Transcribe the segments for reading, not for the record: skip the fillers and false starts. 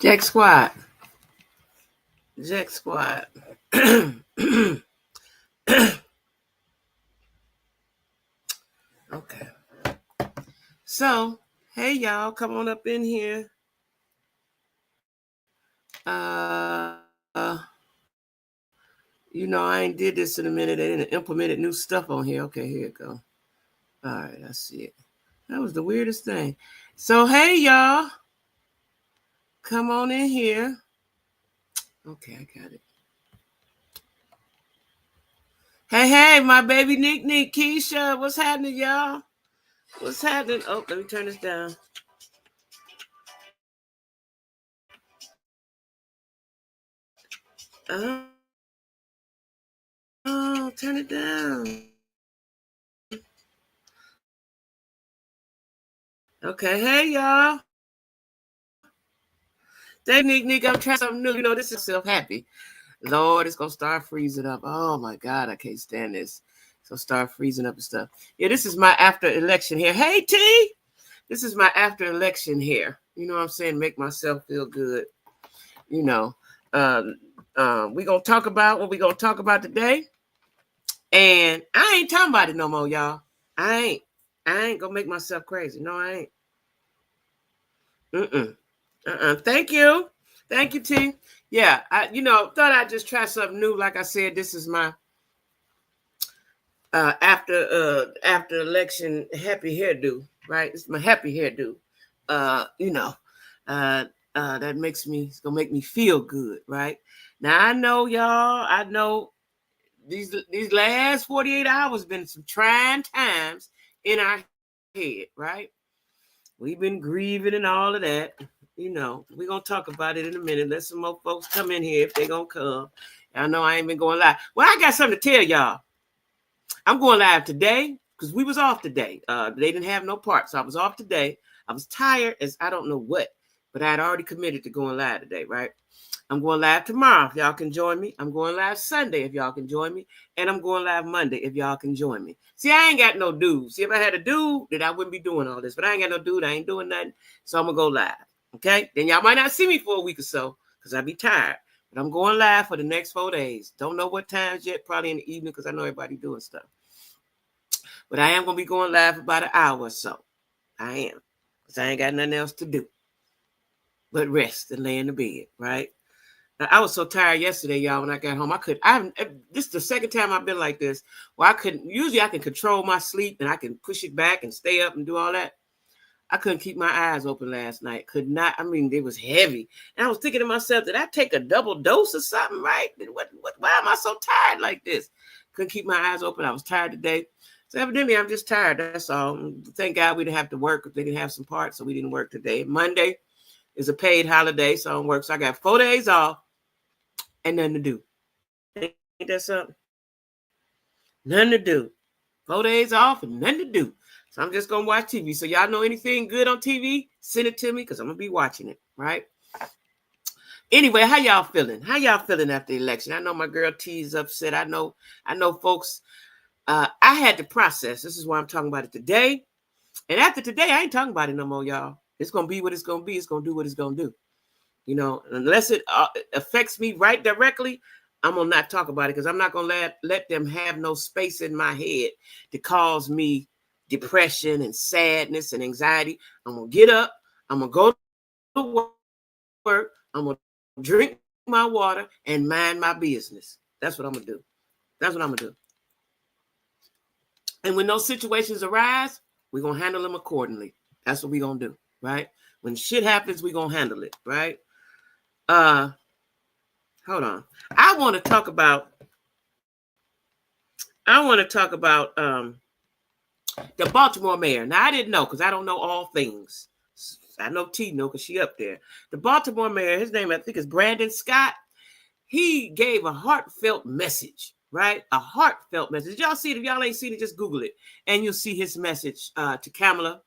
Jack Squad. Jack Squad. Okay. So, hey y'all, come on up in here. I ain't did this in a minute. They didn't implemented new stuff on here. Okay, here it go. All right, I see it. That was the weirdest thing. So, hey y'all, come on in here. Okay, I got it. Hey, my baby Nick, Keisha, what's happening, y'all? What's happening? Oh, let me turn this down. Oh, turn it down. Okay, hey y'all. Hey Nick, I'm trying something new. This is self happy. Lord, it's gonna start freezing up. Oh my God, I can't stand this. So start freezing up and stuff. Yeah, this is my after election here. Hey T, this is my after election here. You know what I'm saying? Make myself feel good. You know, we gonna talk about what we gonna talk about today. And I ain't talking about it no more, y'all. I ain't gonna make myself crazy. No, I ain't. Thank you, T. Yeah, I thought I'd just try something new. Like I said, this is my after election happy hairdo. Right, it's my happy hairdo. Uh, you know, that it's gonna make me feel good. Right now, I know y'all. I know these last 48 hours been some trying times in our head. Right, we've been grieving and all of that. We're going to talk about it in a minute. Let some more folks come in here if they're going to come. I know I ain't been going live. Well, I got something to tell y'all. I'm going live today because we was off today. They didn't have no part, so I was off today. I was tired as I don't know what, but I had already committed to going live today, right? I'm going live tomorrow if y'all can join me. I'm going live Sunday if y'all can join me. And I'm going live Monday if y'all can join me. See, I ain't got no dude. See, if I had a dude, then I wouldn't be doing all this. But I ain't got no dude. I ain't doing nothing. So I'm going to go live. Okay? Then y'all might not see me for a week or so because I'll be tired. But I'm going live for the next 4 days. Don't know what times yet. Probably in the evening because I know everybody doing stuff. But I am going to be going live for about an hour or so. I am. Because I ain't got nothing else to do but rest and lay in the bed, right? I was so tired yesterday, y'all, when I got home. This is the second time I've been like this, where usually I can control my sleep and I can push it back and stay up and do all that. I couldn't keep my eyes open last night. Could not. I mean, it was heavy. And I was thinking to myself, did I take a double dose or something, right? Why am I so tired like this? Couldn't keep my eyes open. I was tired today. So evidently, I'm just tired. That's all. Thank God we didn't have to work because they didn't have some parts, so we didn't work today. Monday is a paid holiday, so I don't work. So I got 4 days off and nothing to do. Ain't that something? Nothing to do. 4 days off and nothing to do. So I'm just going to watch TV. So y'all know anything good on TV? Send it to me because I'm going to be watching it, right? Anyway, how y'all feeling? How y'all feeling after the election? I know my girl T is upset. I know folks. I had to process. This is why I'm talking about it today. And after today, I ain't talking about it no more, y'all. It's going to be what it's going to be. It's going to do what it's going to do. Unless it affects me right directly, I'm going to not talk about it because I'm not going to let them have no space in my head to cause me depression and sadness and anxiety. I'm going to get up. I'm going to go to work. I'm going to drink my water and mind my business. That's what I'm going to do. That's what I'm going to do. And when those situations arise, we're going to handle them accordingly. That's what we're going to do, right? When shit happens, we're going to handle it, right? Hold on. I want to talk about the Baltimore mayor. Now I didn't know because I don't know all things. I know T know because she up there. The Baltimore mayor, his name I think is Brandon Scott. He gave a heartfelt message, right? A heartfelt message. Did y'all see it? If y'all ain't seen it, just Google it, and you'll see his message to Kamala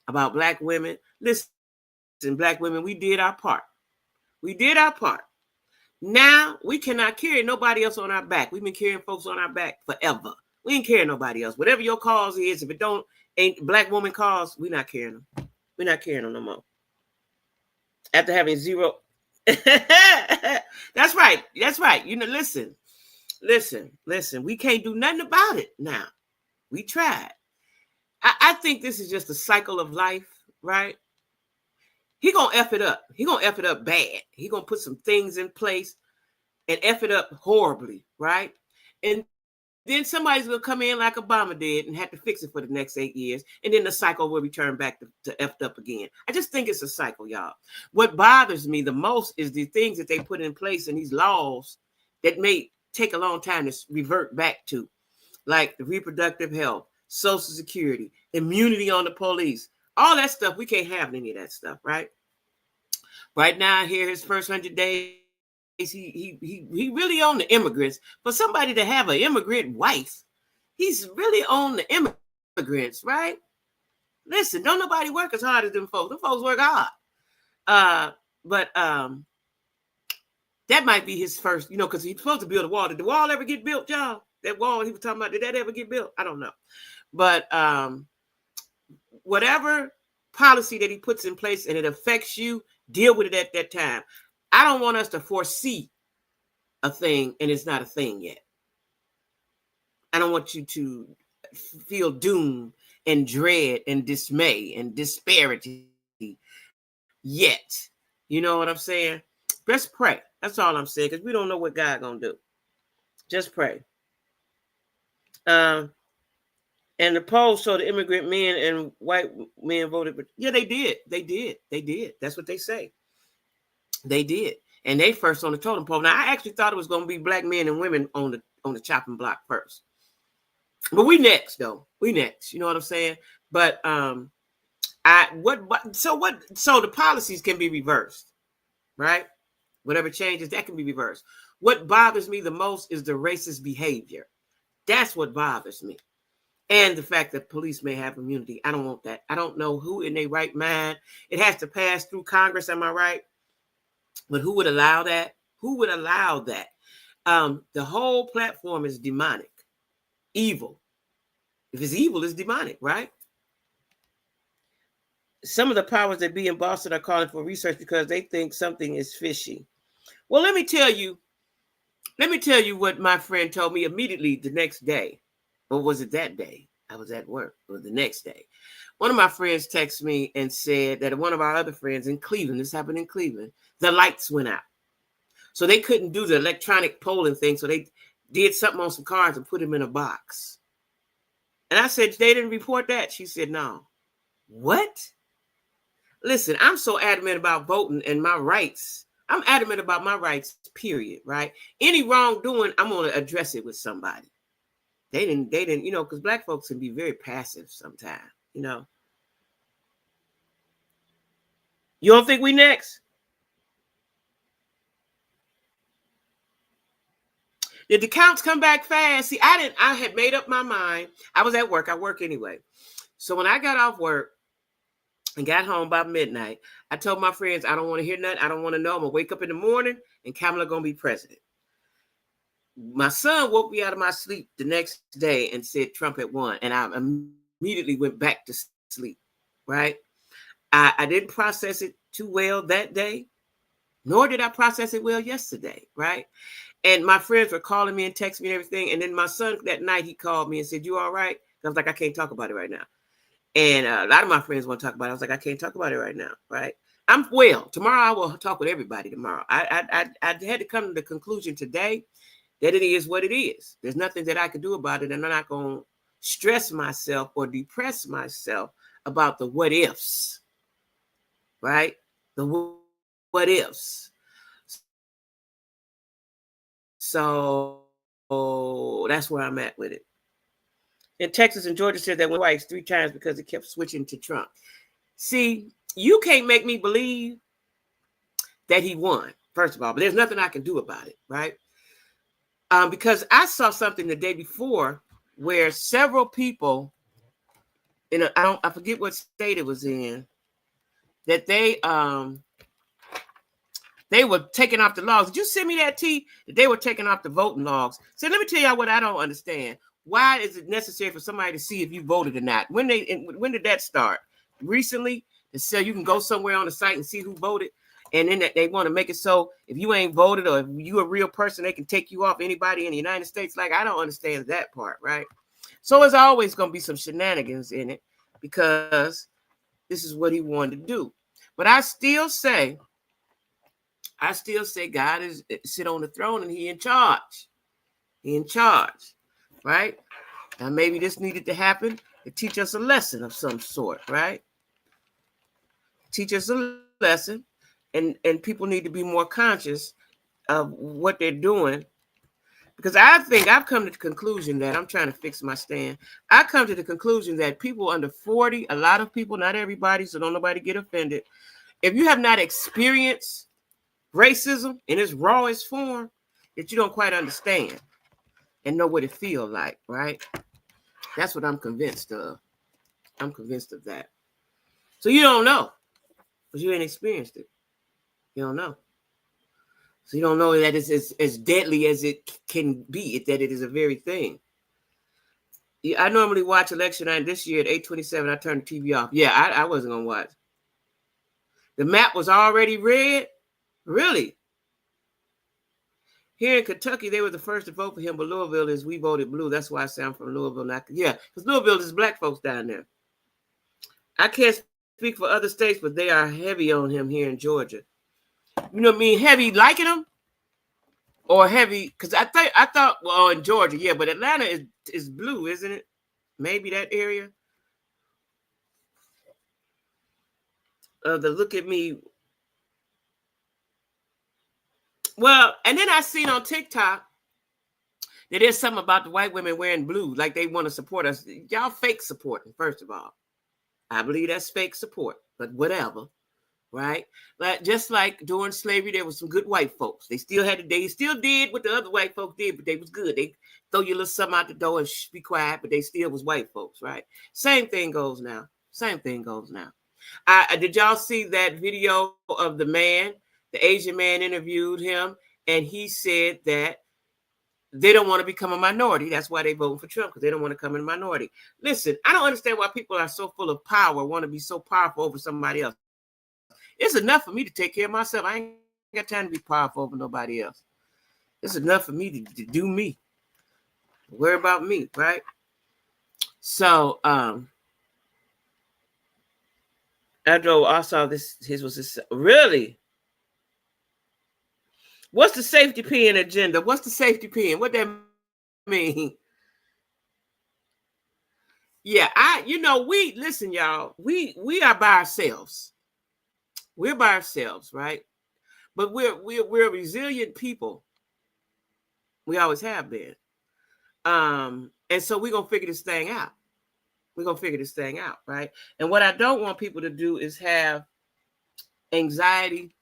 about Black women. Listen, Black women, we did our part. We did our part. Now we cannot carry nobody else on our back. We've been carrying folks on our back forever. We ain't carrying nobody else. Whatever your cause is, if it ain't Black woman cause, we're not carrying them. We're not carrying them no more. after having zero. That's right. That's right. Listen. We can't do nothing about it now. We tried. I think this is just a cycle of life, right? He gonna F it up. He gonna F it up bad. He gonna put some things in place and F it up horribly, right? And then somebody's gonna come in like Obama did and have to fix it for the next 8 years, and then the cycle will return back to effed up again. I just think it's a cycle, y'all. What bothers me the most is the things that they put in place and these laws that may take a long time to revert back to, like the reproductive health, Social Security, immunity on the police, all that stuff. We can't have any of that stuff, right? Right now, here his first 100 days. He really on the immigrants. For somebody to have an immigrant wife, he's really on the immigrants, right? Listen, don't nobody work as hard as them folks. Them folks work hard. But that might be his first, because he's supposed to build a wall. Did the wall ever get built, y'all? That wall he was talking about, did that ever get built? I don't know. But whatever policy that he puts in place and it affects you, deal with it at that time. I don't want us to foresee a thing and it's not a thing yet. I don't want you to feel doom and dread and dismay and disparity yet. You know what I'm saying? Just pray. That's all I'm saying, because we don't know what God gonna do. Just pray. And the polls show the immigrant men and white men voted, but yeah, they did. That's what they say. They did. And they first on the totem pole. Now, I actually thought it was going to be black men and women on the chopping block first. But we next, though. We next. You know what I'm saying? But so the policies can be reversed, right? Whatever changes, that can be reversed. What bothers me the most is the racist behavior. That's what bothers me. And the fact that police may have immunity. I don't want that. I don't know who in their right mind. It has to pass through Congress, am I right? But who would allow that? Who would allow that? The whole platform is demonic, evil. If it's evil, it's demonic, right? Some of the powers that be in Boston are calling for research because they think something is fishy. Well, let me tell you what my friend told me immediately the next day. Or was it that day? I was at work. Or the next day. One of my friends texted me and said that one of our other friends in Cleveland, this happened in Cleveland, the lights went out. So they couldn't do the electronic polling thing. So they did something on some cards and put them in a box. And I said, they didn't report that. She said, no. What? Listen, I'm so adamant about voting and my rights. I'm adamant about my rights, period, right? Any wrongdoing, I'm going to address it with somebody. They didn't, because black folks can be very passive sometimes, You don't think we next? Did the counts come back fast? See, I had made up my mind. I was at work. I work anyway. So when I got off work and got home by midnight, I told my friends, I don't want to hear nothing. I don't want to know. I'm going to wake up in the morning and Kamala going to be president. My son woke me out of my sleep the next day and said Trump had won. And I immediately went back to sleep, right? I didn't process it too well that day, nor did I process it well yesterday, right? And my friends were calling me and texting me and everything. And then my son that night, he called me and said, you all right? I was like, I can't talk about it right now. And a lot of my friends want to talk about it. I was like, I can't talk about it right now, right? I'm well. Tomorrow I will talk with everybody tomorrow. I had to come to the conclusion today that it is what it is. There's nothing that I can do about it. And I'm not going to stress myself or depress myself about the what ifs, right? The what ifs. So that's where I'm at with it. In Texas and Georgia said that went twice, 3 times because it kept switching to Trump. See, you can't make me believe that he won, first of all, but there's nothing I can do about it, right? Because I saw something the day before where several people I forget what state it was in, that they were taking off the logs. Did you send me that, T? That they were taking off the voting logs. So let me tell y'all what I don't understand. Why is it necessary for somebody to see if you voted or not? When did that start? Recently? So you can go somewhere on the site and see who voted? And then they want to make it so if you ain't voted or if you a real person, they can take you off anybody in the United States. Like, I don't understand that part, right? So there's always going to be some shenanigans in it because this is what he wanted to do. But I still say God is sit on the throne and he in charge. He in charge, right? Now maybe this needed to happen to teach us a lesson of some sort, right? Teach us a lesson, and people need to be more conscious of what they're doing. Because I think I've come to the conclusion that I'm trying to fix my stand. I come to the conclusion that people under 40, a lot of people, not everybody, so don't nobody get offended. If you have not experienced racism in its rawest form, that you don't quite understand and know what it feels like, right? That's what I'm convinced of. I'm convinced of that. So you don't know because you ain't experienced it. You don't know. So you don't know that it's as deadly as it can be, that it is a very thing. I normally watch election night. This year at 8:27, I turned the TV off. Yeah, I wasn't going to watch. The map was already red. Really? Here in Kentucky, they were the first to vote for him, but Louisville is we voted blue. That's why I say I'm from Louisville. Yeah, because Louisville is black folks down there. I can't speak for other states, but they are heavy on him here in Georgia. You know what I mean? Heavy liking him? Or heavy, because I thought, well, in Georgia, yeah, but Atlanta is blue, isn't it? Maybe that area. The look at me. Well, and then I seen on TikTok that there's something about the white women wearing blue, like they want to support us. Y'all fake supporting, first of all. I believe that's fake support, but whatever. Right? Like just like during slavery, there was some good white folks. They still did what the other white folks did, but they was good. They throw you a little something out the door and be quiet, but they still was white folks, right? Same thing goes now. Did y'all see that video of the man, the Asian man interviewed him, and he said that they don't want to become a minority. That's why they vote for Trump, because they don't want to come in a minority. Listen, I don't understand why people are so full of power, want to be so powerful over somebody else. It's enough for me to take care of myself. I ain't got time to be powerful over nobody else. It's enough for me to do me. Worry about me, right? So I saw this. His was this really. What's the safety pin agenda? What's the safety pin? What that mean? Yeah, listen, y'all. We are by ourselves. We're by ourselves, right? But we're resilient people. We always have been. And so we're gonna figure this thing out. Right? And what I don't want people to do is have anxiety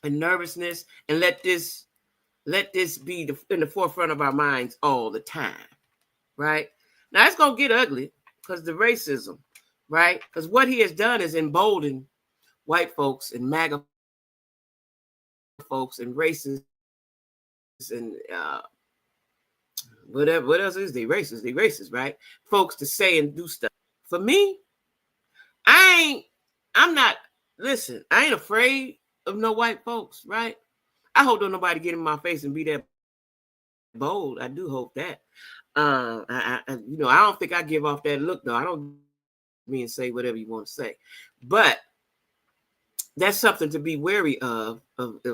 and nervousness and let this be in the forefront of our minds all the time. Right? Now it's gonna get ugly because the racism, right? Because what he has done is embolden white folks and MAGA folks and racists and whatever. What else is they racist? They racist, right? Folks to say and do stuff. For me, I'm not. Listen, I ain't afraid of no white folks, right? I hope don't nobody get in my face and be that bold. I do hope that. I don't think I give off that look though. I don't mean say whatever you want to say, but that's something to be wary of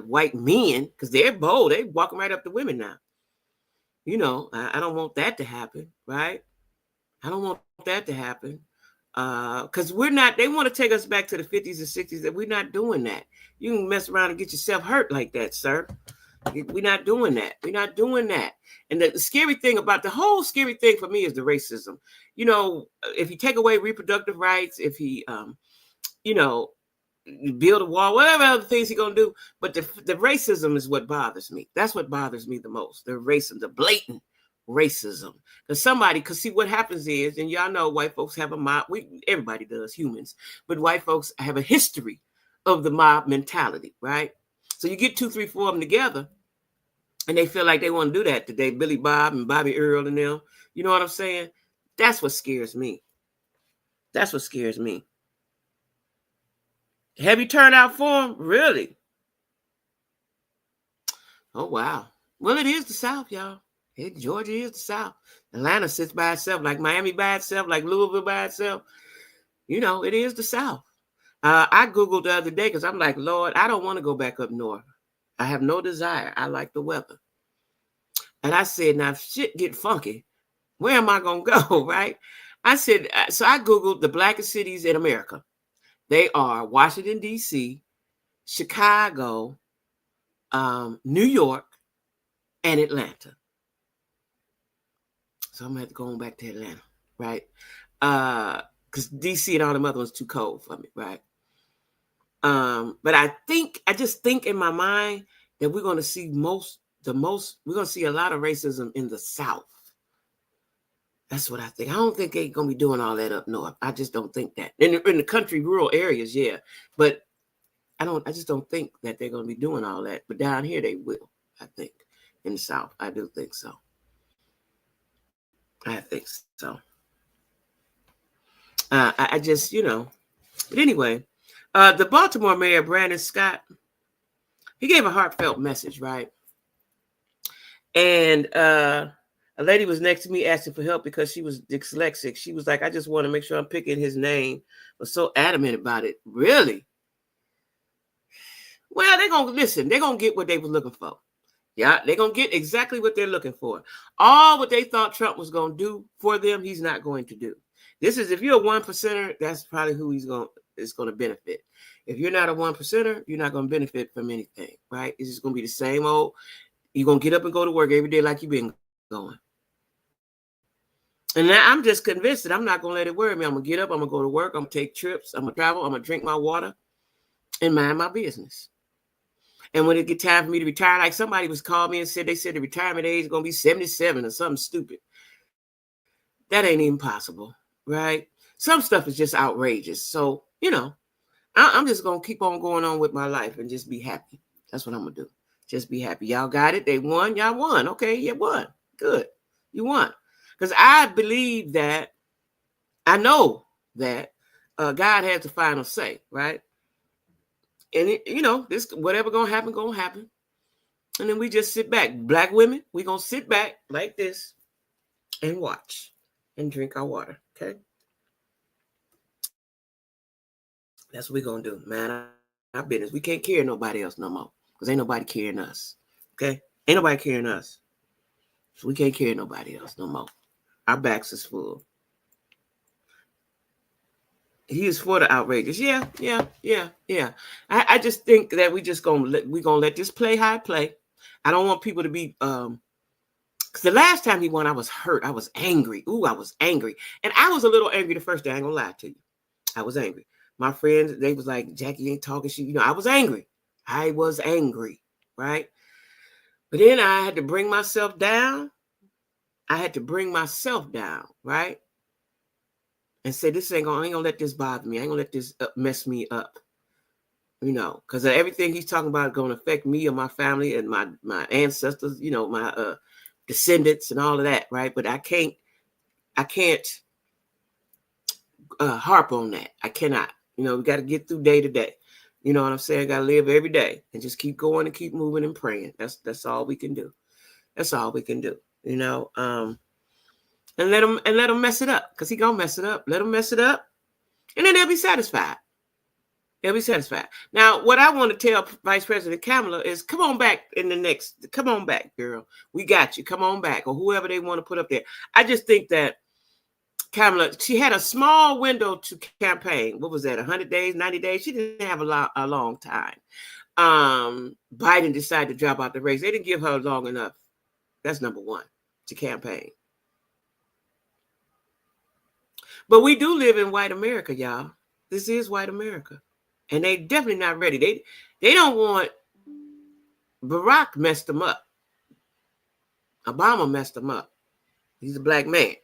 white men because they're bold. They walking right up to women now. I don't want that to happen, right? I don't want that to happen because we're not. They want to take us back to the 50s and 60s, and we're not doing that. You can mess around and get yourself hurt like that, sir. We're not doing that. We're not doing that. And the scary thing about the whole scary thing for me is the racism. If you take away reproductive rights, if he, build a wall, whatever other things he's going to do. But the racism is what bothers me. That's what bothers me the most. The racism, the blatant racism. Because see what happens is, and y'all know white folks have a mob. Everybody does, humans. But white folks have a history of the mob mentality, right? So you get 2, 3, 4 of them together, and they feel like they want to do that today. Billy Bob and Bobby Earl and them. You know what I'm saying? That's what scares me. That's what scares me. Heavy turnout for him? Really? Oh, wow. Well, it is the South, y'all. Georgia is the South. Atlanta sits by itself, like Miami by itself, like Louisville by itself. You know, it is the South. I Googled the other day because I'm like, Lord, I don't want to go back up north. I have no desire. I like the weather. And I said, now, if shit get funky, where am I going to go, right? I said, so I Googled the blackest cities in America. They are Washington, D.C., Chicago, New York, and Atlanta. So I'm going to have to go on back to Atlanta, right? Because D.C. and all them other ones too cold for me, right? But I just think in my mind that we're going to see we're going to see a lot of racism in the South. That's what I think. I don't think they're going to be doing all that up north. I just don't think that. In the country, rural areas, yeah. But I just don't think that they're going to be doing all that. But down here, they will, I think. In the South, I do think so. I think so. I just, But anyway, the Baltimore mayor, Brandon Scott, he gave a heartfelt message, right? And a lady was next to me asking for help because she was dyslexic. She was like, I just want to make sure I'm picking his name. Was so adamant about it. Really? Well, they're going to listen. They're going to get what they were looking for. Yeah, they're going to get exactly what they're looking for. All what they thought Trump was going to do for them, he's not going to do. This is, if you're a 1%er, that's probably who is going to benefit. If you're not a 1%er, you're not going to benefit from anything, right? It's just going to be the same old. You're going to get up and go to work every day like you've been going. And now I'm just convinced that I'm not going to let it worry me. I'm going to get up. I'm going to go to work. I'm going to take trips. I'm going to travel. I'm going to drink my water and mind my business. And when it get time for me to retire, like somebody was calling me and said, they said the retirement age is going to be 77 or something stupid. That ain't even possible, right? Some stuff is just outrageous. So, I'm just going to keep on going on with my life and just be happy. That's what I'm going to do. Just be happy. Y'all got it. They won. Y'all won. Okay, you won. Good. You won. Because I believe that, I know that God has the final say, right? And, this whatever going to happen. And then we just sit back. Black women, we going to sit back like this and watch and drink our water, okay? That's what we're going to do, man. Our business. We can't carry nobody else no more because ain't nobody carrying us, okay? Ain't nobody carrying us. So we can't carry nobody else no more. Our backs is full. He is for the outrageous. Yeah. I just think that we're gonna let this play how it play. I don't want people to be because the last time he won, I was hurt. I was angry. I was angry. And I was a little angry the first day. I ain't gonna lie to you. I was angry. My friends, they was like, Jackie ain't talking shit. I was angry. I was angry, right? But then I had to bring myself down. Right? And say, I ain't gonna let this bother me. I ain't gonna let this mess me up. Because everything he's talking about is going to affect me or my family and my ancestors, my descendants and all of that, right? But I can't harp on that. I cannot. We got to get through day to day. You know what I'm saying? Got to live every day and just keep going and keep moving and praying. That's all we can do. That's all we can do. And let him mess it up because he gonna mess it up. Let him mess it up, and then they'll be satisfied. They'll be satisfied. Now, what I want to tell Vice President Kamala is, come on back, girl. We got you. Come on back, or whoever they want to put up there. I just think that Kamala, she had a small window to campaign. What was that? 100 days, 90 days? She didn't have a long time. Biden decided to drop out the race. They didn't give her long enough. That's number one, to campaign. But we do live in white America, y'all. This is white America. And they definitely not ready. They don't want. Barack messed them up. Obama messed them up. He's a black man.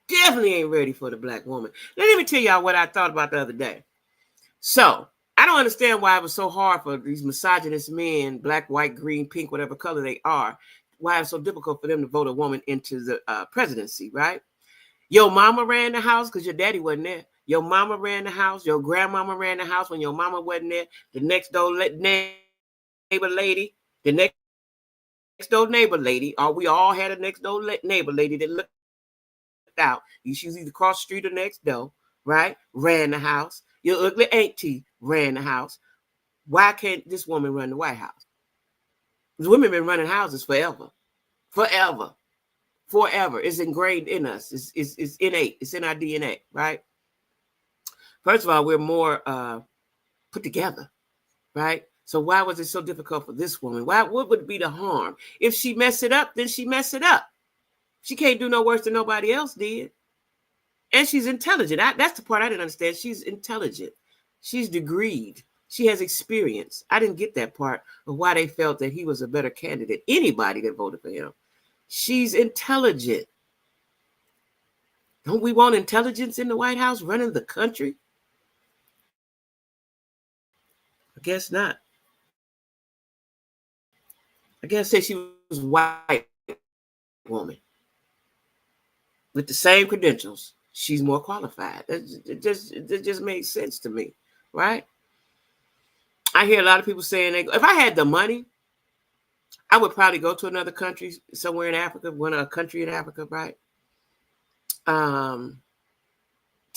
Definitely ain't ready for the black woman. Let me tell y'all what I thought about the other day. So, I don't understand why it was so hard for these misogynist men, black, white, green, pink, whatever color they are, why it's so difficult for them to vote a woman into the presidency, right? Your mama ran the house because your daddy wasn't there. Your mama ran the house. Your grandmama ran the house when your mama wasn't there. The next door neighbor lady, The next door neighbor lady, or we all had a next door neighbor lady that looked out. She's either across the street or next door, right? Ran the house. Your ugly auntie ran the house. Why can't this woman run the White House? Because women been running houses forever. Forever. Forever. It's ingrained in us. It's innate. It's in our DNA, right? First of all, we're more put together, right? So why was it so difficult for this woman? What would be the harm? If she messed it up, then she messed it up. She can't do no worse than nobody else did. And she's intelligent. That's the part I didn't understand. She's intelligent. She's degreed. She has experience. I didn't get that part of why they felt that he was a better candidate. Anybody that voted for him. She's intelligent. Don't we want intelligence in the White House running the country? I guess not. I guess say she was a white woman with the same credentials. She's more qualified. It just makes sense to me, right? I hear a lot of people saying, if I had the money, I would probably go to another country, somewhere in Africa, a country in Africa, right? To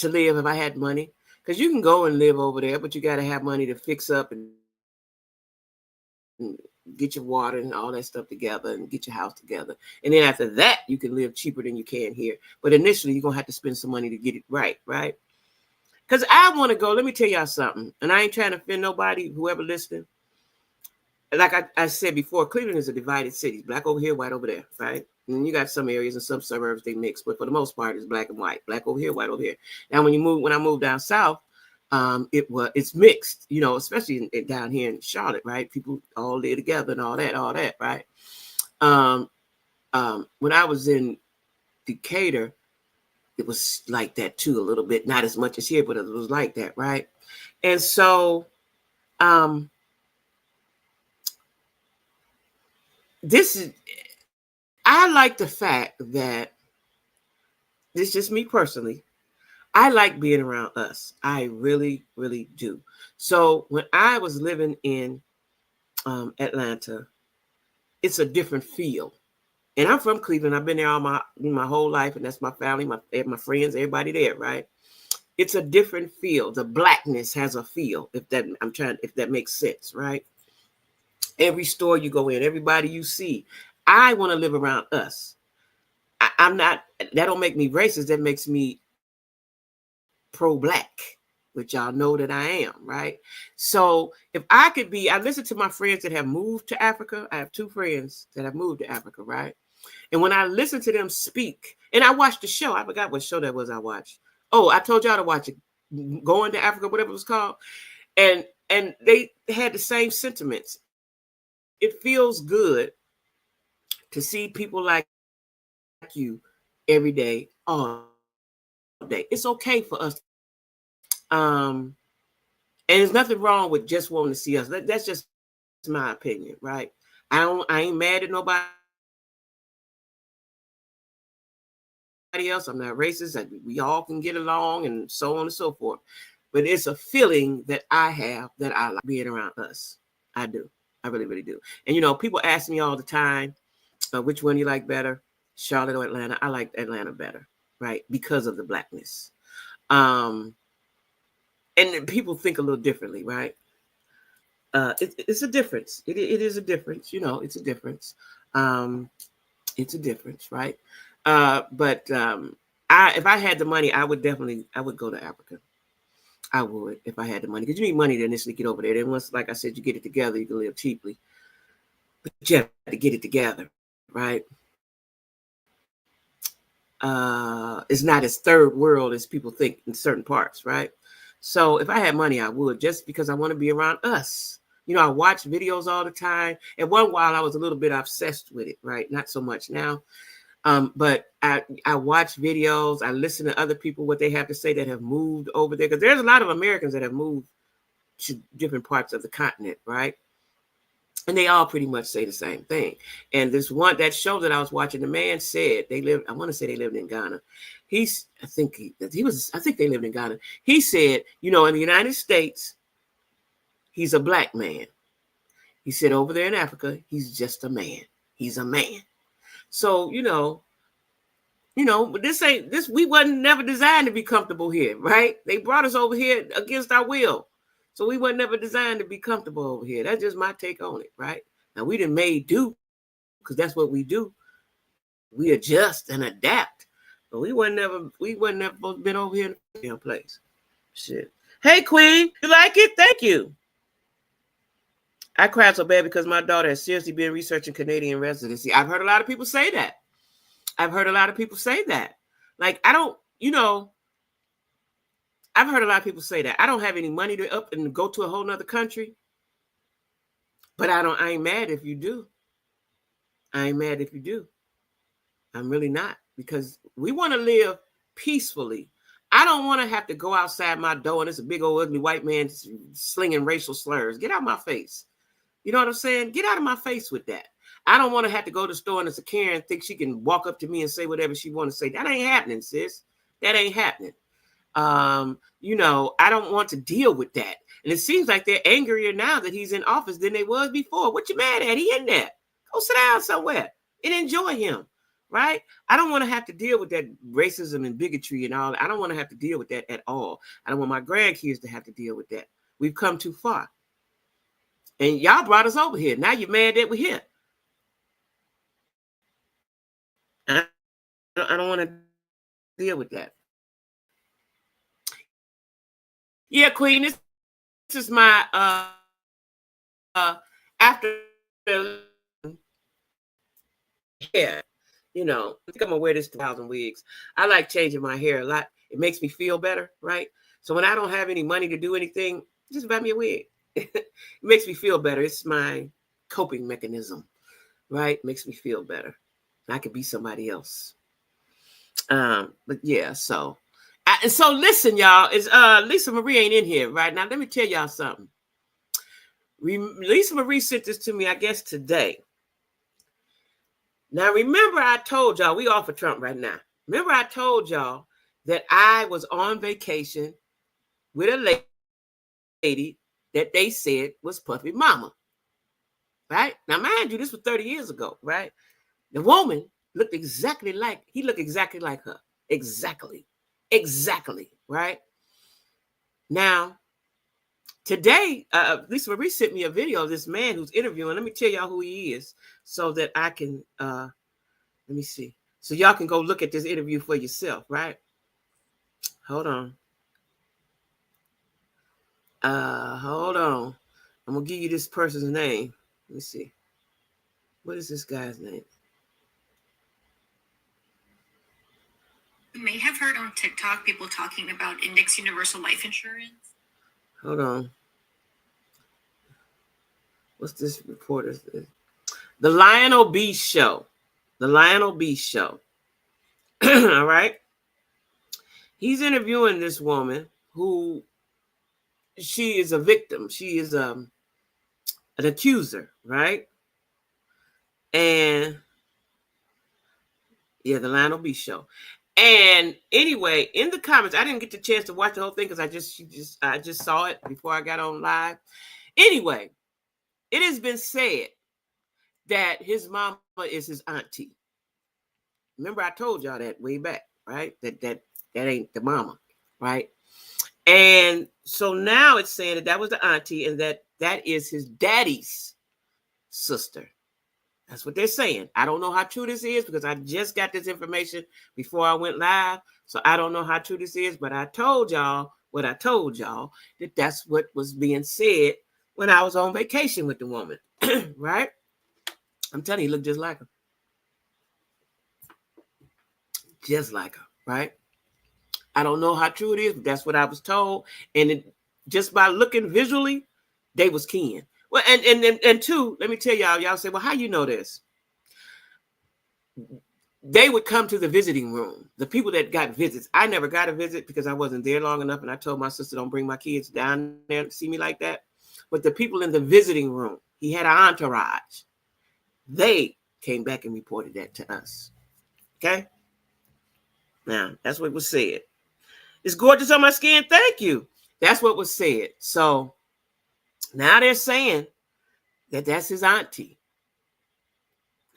live if I had money. Because you can go and live over there, but you got to have money to fix up and get your water and all that stuff together and get your house together. And then after that, you can live cheaper than you can here. But initially, you're going to have to spend some money to get it right, right? Because I want to go, let me tell y'all something. And I ain't trying to offend nobody, whoever listening. Like I said before, Cleveland is a divided city. Black over here, white over there, right? And you got some areas and some suburbs they mix, but for the most part, it's black and white. Black over here, white over here. Now, when I moved down south, it's mixed, especially down here in Charlotte, right? People all live together and all that, right? When I was in Decatur, it was like that too, a little bit, not as much as here, but it was like that, right? And so, I like the fact that, this is just me personally, I like being around us. I really, really do. So when I was living in Atlanta, it's a different feel. And I'm from Cleveland. I've been there all my whole life, and that's my family, my friends, everybody there, right? It's a different feel. The blackness has a feel, if that makes sense, right? Every store you go in, everybody you see, I want to live around us. I'm not, that don't make me racist. That makes me pro-black, which y'all know that I am, right? So if I could be, I listen to my friends that have moved to Africa. I have 2 friends that have moved to Africa, right? And when I listen to them speak, and I watched the show, I forgot what show that was I watched. Oh, I told y'all to watch it, Going to Africa, whatever it was called. And they had the same sentiments. It feels good to see people like you every day, all day. It's okay for us. And there's nothing wrong with just wanting to see us. That's just my opinion, right? I ain't mad at nobody else. I'm not racist. We all can get along and so on and so forth. But it's a feeling that I have that I like being around us. I do. I really, really do. And people ask me all the time, which one you like better, Charlotte or Atlanta? I like Atlanta better, right? Because of the blackness. And people think a little differently, right? It's a difference. It is a difference. It's a difference. It's a difference, right? But if I had the money, I would go to Africa. I would, if I had the money, because you need money to initially get over there. Then once, like I said, you get it together, you can live cheaply. But you have to get it together, right? It's not as third world as people think in certain parts, right? So if I had money, I would, just because I want to be around us. I watch videos all the time. At one while, I was a little bit obsessed with it, right? Not so much now. But I watch videos. I listen to other people, what they have to say that have moved over there. Because there's a lot of Americans that have moved to different parts of the continent, right? And they all pretty much say the same thing. And that show that I was watching, the man said I want to say they lived in Ghana. I think they lived in Ghana. He said, in the United States, he's a black man. He said over there in Africa, he's just a man. He's a man. So, this we wasn't never designed to be comfortable here, right? They brought us over here against our will. So we weren't never designed to be comfortable over here. That's just my take on it, right? Now we done made do, because that's what we do. We adjust and adapt. But we weren't never supposed to been over here in the damn place. Shit. Hey Queen, you like it? Thank you. I cried so bad because my daughter has seriously been researching Canadian residency. I've heard a lot of people say that. Like, I've heard a lot of people say that. I don't have any money to up and go to a whole nother country. But I ain't mad if you do. I ain't mad if you do. I'm really not, because we want to live peacefully. I don't want to have to go outside my door and it's a big old ugly white man slinging racial slurs. Get out of my face. You know what I'm saying? Get out of my face with that. I don't want to have to go to the store and it's a Karen think she can walk up to me and say whatever she want to say. That ain't happening, sis. That ain't happening. I don't want to deal with that. And it seems like they're angrier now that he's in office than they was before. What you mad at? He in there. Go sit down somewhere and enjoy him, right? I don't want to have to deal with that racism and bigotry and all. I don't want to have to deal with that at all. I don't want my grandkids to have to deal with that. We've come too far. And y'all brought us over here. Now you're mad that we're here. And I don't want to deal with that. Yeah, Queen, this is my after hair. I think I'm gonna wear this 1,000 wigs. I like changing my hair a lot. It makes me feel better, right? So when I don't have any money to do anything, just buy me a wig. It makes me feel better. It's my coping mechanism, right? It makes me feel better. I could be somebody else. But yeah, so listen, y'all. Is Lisa Marie ain't in here right now. Let me tell y'all something. Lisa Marie sent this to me, I guess, today. Now, remember I told y'all, we off of Trump right now. Remember I told y'all that I was on vacation with a lady that they said was Puffy Mama, right? Now, mind you, this was 30 years ago, right? The woman looked exactly like her. Exactly, right? Now, today, Lisa Marie sent me a video of this man who's interviewing. Let me tell y'all who he is so that I can, let me see. So y'all can go look at this interview for yourself, right? Hold on. Hold on. I'm going to give you this person's name. Let me see. What is this guy's name? You may have heard on TikTok people talking about index universal life insurance. Hold on. What's this reporter's name? The Lionel B Show. The Lionel B Show. All right. He's interviewing this woman who she is a victim. She is an accuser, right? And yeah, the Lionel B Show. And anyway, in the comments, I didn't get the chance to watch the whole thing because I just saw it before I got on live. Anyway, it has been said that his mama is his auntie. Remember, I told y'all that way back, right? That ain't the mama, right? And so now it's saying that was the auntie and that is his daddy's sister. That's what they're saying. I don't know how true this is because I just got this information before I went live. So I don't know how true this is, but I told y'all what I told y'all, that that's what was being said when I was on vacation with the woman, right? I'm telling you, he looked just like her. Just like her, right? I don't know how true it is, but that's what I was told. And just by looking visually, they was keying. Well, and two, let me tell y'all say, well, how you know this? They would come to the visiting room. The people that got visits. I never got a visit because I wasn't there long enough. And I told my sister, don't bring my kids down there to see me like that. But the people in the visiting room, he had an entourage. They came back and reported that to us. Okay? Now, that's what was said. It's gorgeous on my skin. Thank you. That's what was said. So now they're saying that's his auntie.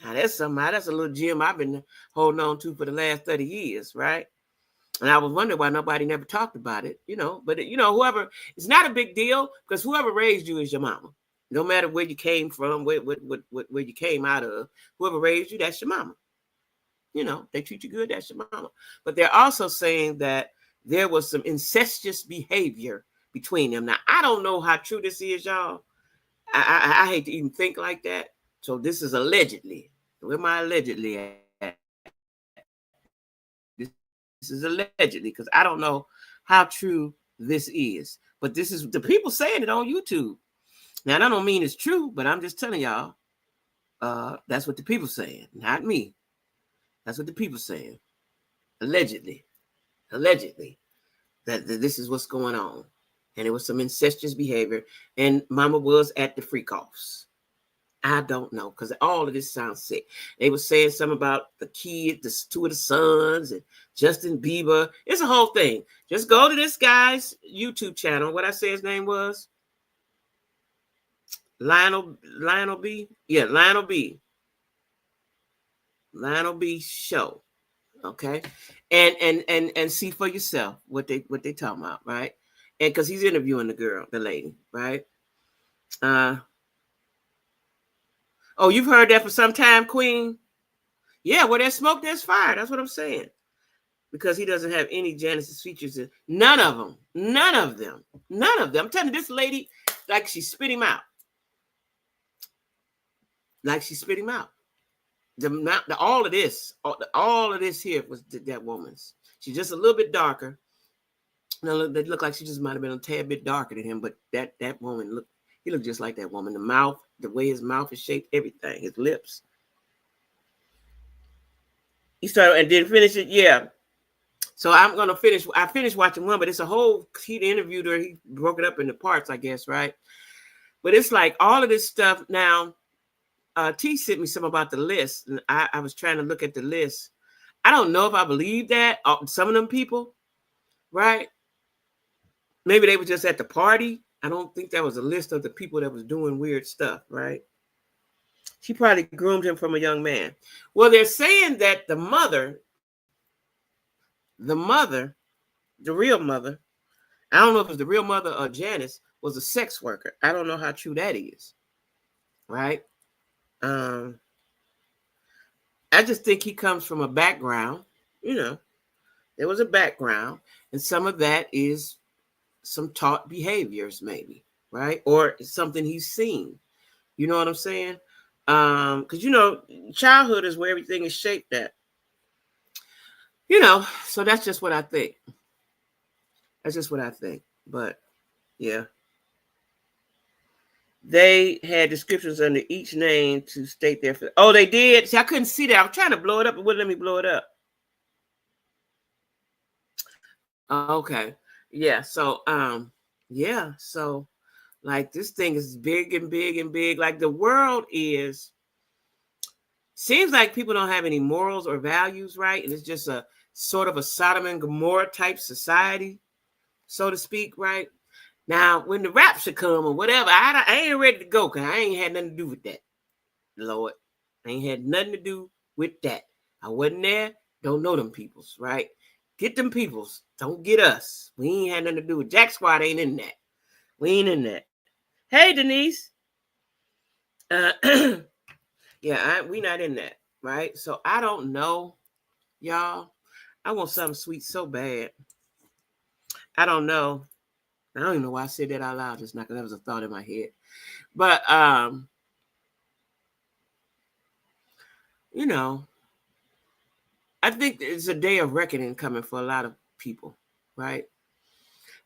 Now that's something. That's a little gem I've been holding on to for the last 30 years, right? And I was wondering why nobody never talked about it, But whoever, it's not a big deal because whoever raised you is your mama. No matter where you came from, where you came out of, whoever raised you, that's your mama. They treat you good, that's your mama. But they're also saying that there was some incestuous behavior between them. Now, I don't know how true this is, y'all. I hate to even think like that. So this is allegedly. Where my allegedly at? This is allegedly because I don't know how true this is. But this is the people saying it on YouTube. Now, that don't mean it's true, but I'm just telling y'all, that's what the people saying, not me. That's what the people saying. Allegedly, that this is what's going on. And it was some incestuous behavior. And mama was at the freak offs. I don't know, because all of this sounds sick. They were saying something about the kid, the two of the sons, and Justin Bieber. It's a whole thing. Just go to this guy's YouTube channel. What I say his name was? Lionel B. Yeah, Lionel B. Show. Okay, and see for yourself what they talking about, right? And because he's interviewing the lady, right? Oh, you've heard that for some time, Queen? Yeah, where there's smoke, there's fire. That's what I'm saying. Because he doesn't have any Genesis features in none of them. None of them. I'm telling you, this lady, like she spit him out. All of this here was that woman's. She's just a little bit darker. They look like she just might have been a tad bit darker than him, but that woman he looked just like that woman. The mouth, the way his mouth is shaped, everything, his lips. He started and didn't finish it. Yeah. So I'm gonna finish. I finished watching one, but it's a whole. He interviewed her. He broke it up into parts, I guess, right? But it's like all of this stuff now. T sent me some about the list, and I was trying to look at the list. I don't know if I believe that some of them people, right? Maybe they were just at the party. I don't think that was a list of the people that was doing weird stuff, right? She probably groomed him from a young man. Well, they're saying that the real mother, I don't know if it's the real mother or Janice, was a sex worker. I don't know how true that is, right? I just think he comes from a background, there was a background, and some of that is some taught behaviors, maybe, right? Or something he's seen. You know what I'm saying? Because childhood is where everything is shaped at. So that's just what I think. But yeah. They had descriptions under each name to state their. Oh, they did. See, I couldn't see that. I was trying to blow it up. It wouldn't let me blow it up. Okay. Yeah. So, yeah. So, like, this thing is big and big and big. Like, the world seems like people don't have any morals or values, right? And it's just a sort of a Sodom and Gomorrah type society, so to speak, right? Now, when the rapture come or whatever, I ain't ready to go because I ain't had nothing to do with that, Lord. I ain't had nothing to do with that. I wasn't there. Don't know them peoples, right? Get them peoples. Don't get us. We ain't had nothing to do with Jack Squad. Ain't in that. We ain't in that. Hey, Denise. Yeah, we not in that, right? So I don't know, y'all. I want something sweet so bad. I don't know. I don't even know why I said that out loud just now because that was a thought in my head. But I think it's a day of reckoning coming for a lot of people, right?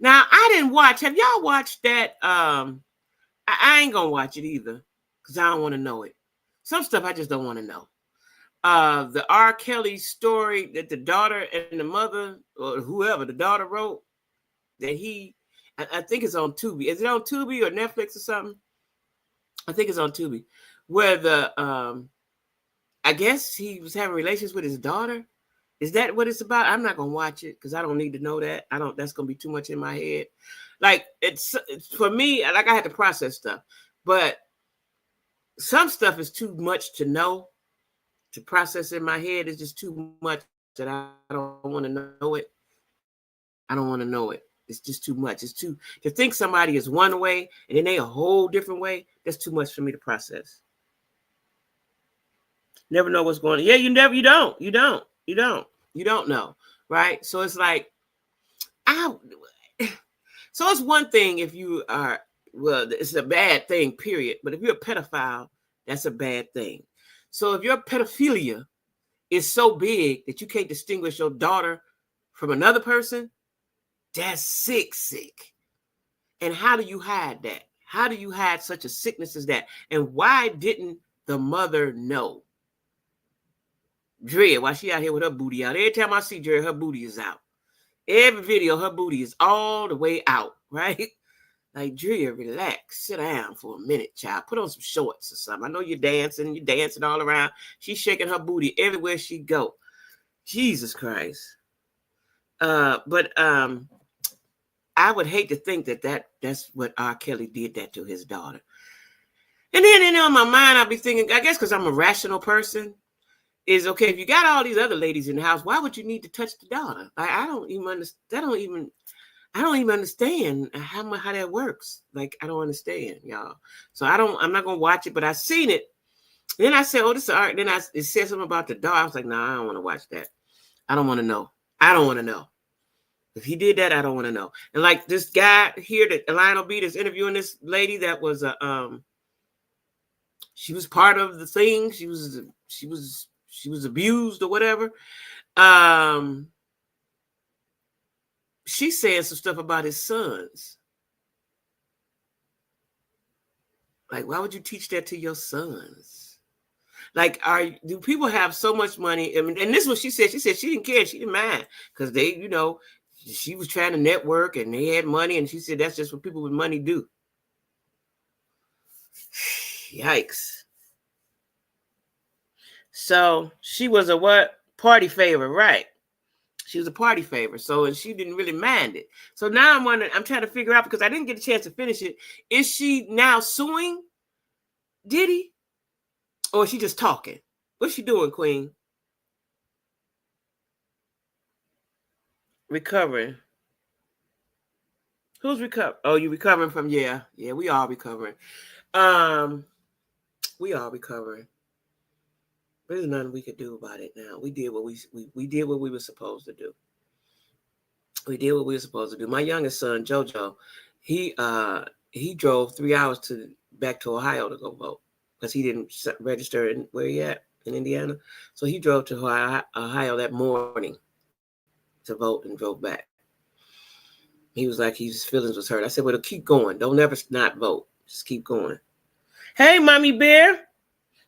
Now, I didn't watch. Have y'all watched that? I ain't gonna watch it either because I don't want to know it. Some stuff I just don't want to know. The R. Kelly story that the daughter and the mother or whoever the daughter wrote that I think it's on Tubi. Is it on Tubi or Netflix or something? I think it's on Tubi, where I guess he was having relations with his daughter. Is that what it's about? I'm not gonna watch it because I don't need to know that. That's gonna be too much in my head. Like it's for me. Like I had to process stuff, but some stuff is too much to know, to process in my head. It's just too much that I don't want to know it. I don't want to know it. It's just too much. It's too to think somebody is one way and then they a whole different way. That's too much for me to process. Never know what's going on. Yeah, you don't know, right? So it's like I. So it's one thing if you are, well, it's a bad thing, period. But if you're a pedophile, that's a bad thing. So if your pedophilia is so big that you can't distinguish your daughter from another person, that's sick, sick. And how do you hide that? How do you hide such a sickness as that? And why didn't the mother know? Drea, why she out here with her booty out? Every time I see Drea, her booty is out. Every video, her booty is all the way out, right? Like, Drea, relax. Sit down for a minute, child. Put on some shorts or something. I know you're dancing all around. She's shaking her booty everywhere she go. Jesus Christ. But I would hate to think that's what R. Kelly did that to his daughter. And then in my mind, I'll be thinking, I guess because I'm a rational person, is okay, if you got all these other ladies in the house, why would you need to touch the daughter? Like, I don't even understand how that works. Like, I don't understand, y'all. So I'm not gonna watch it, but I seen it. And then I said, oh, this is art. Then it said something about the dog. I was like, nah, I don't want to watch that. I don't want to know. I don't want to know. If he did that, I don't want to know. And like this guy here that Lionel B is interviewing this lady that was she was part of the thing. She was abused or whatever. She said some stuff about his sons. Like, why would you teach that to your sons? Like, do people have so much money? I mean, and this is what she said. She said she didn't care. She didn't mind because they, she was trying to network and they had money. And she said that's just what people with money do. Yikes. So she was a what? Party favor, right? She was a party favor. So, and she didn't really mind it. So now I'm trying to figure out, because I didn't get a chance to finish it. Is she now suing Diddy? Or is she just talking? What's she doing, Queen? Recovering. Who's recovering? Oh, you recovering from, yeah, we all recovering. We all recovering. But there's nothing we could do about it now. We did what we did what we were supposed to do. We did what we were supposed to do. My youngest son, JoJo, he drove 3 hours back to Ohio to go vote because he didn't register in where he at in Indiana. So he drove to Ohio that morning to vote and drove back. He was like, his feelings was hurt. I said, well, keep going. Don't ever not vote. Just keep going. Hey, Mommy Bear.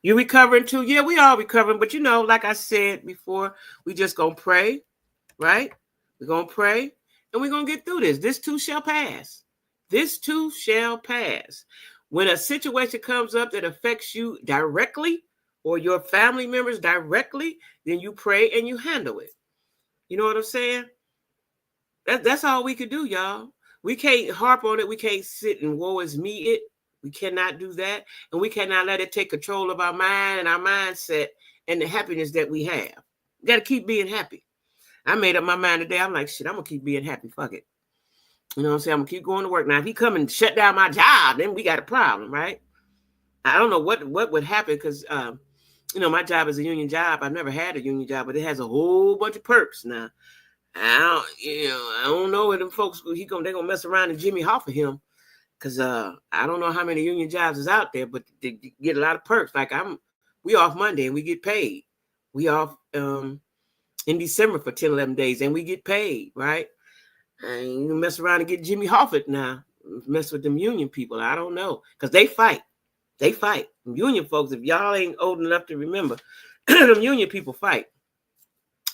You recovering too? Yeah, we all recovering. But like I said before, we just gonna pray, right? We're gonna pray and we're gonna get through this. This too shall pass. This too shall pass. When a situation comes up that affects you directly or your family members directly, then you pray and you handle it. You know what I'm saying? That's all we could do, y'all. We can't harp on it. We can't sit and woe is me it. We cannot do that. And we cannot let it take control of our mind and our mindset and the happiness that we have. We got to keep being happy. I made up my mind today. I'm like, shit, I'm going to keep being happy. Fuck it. You know what I'm saying? I'm going to keep going to work. Now, if he come and shut down my job, then we got a problem, right? I don't know what would happen because, my job is a union job. I've never had a union job, but it has a whole bunch of perks now. I don't know if them folks they're gonna mess around and Jimmy Hoffa him, because I don't know how many union jobs is out there, but they get a lot of perks. Like we off Monday and we get paid. We off in December for 10, 11 days and we get paid, right? And you mess around and get Jimmy Hoffa now, mess with them union people. I don't know, because they fight. They fight. Union folks, if y'all ain't old enough to remember, them union people fight.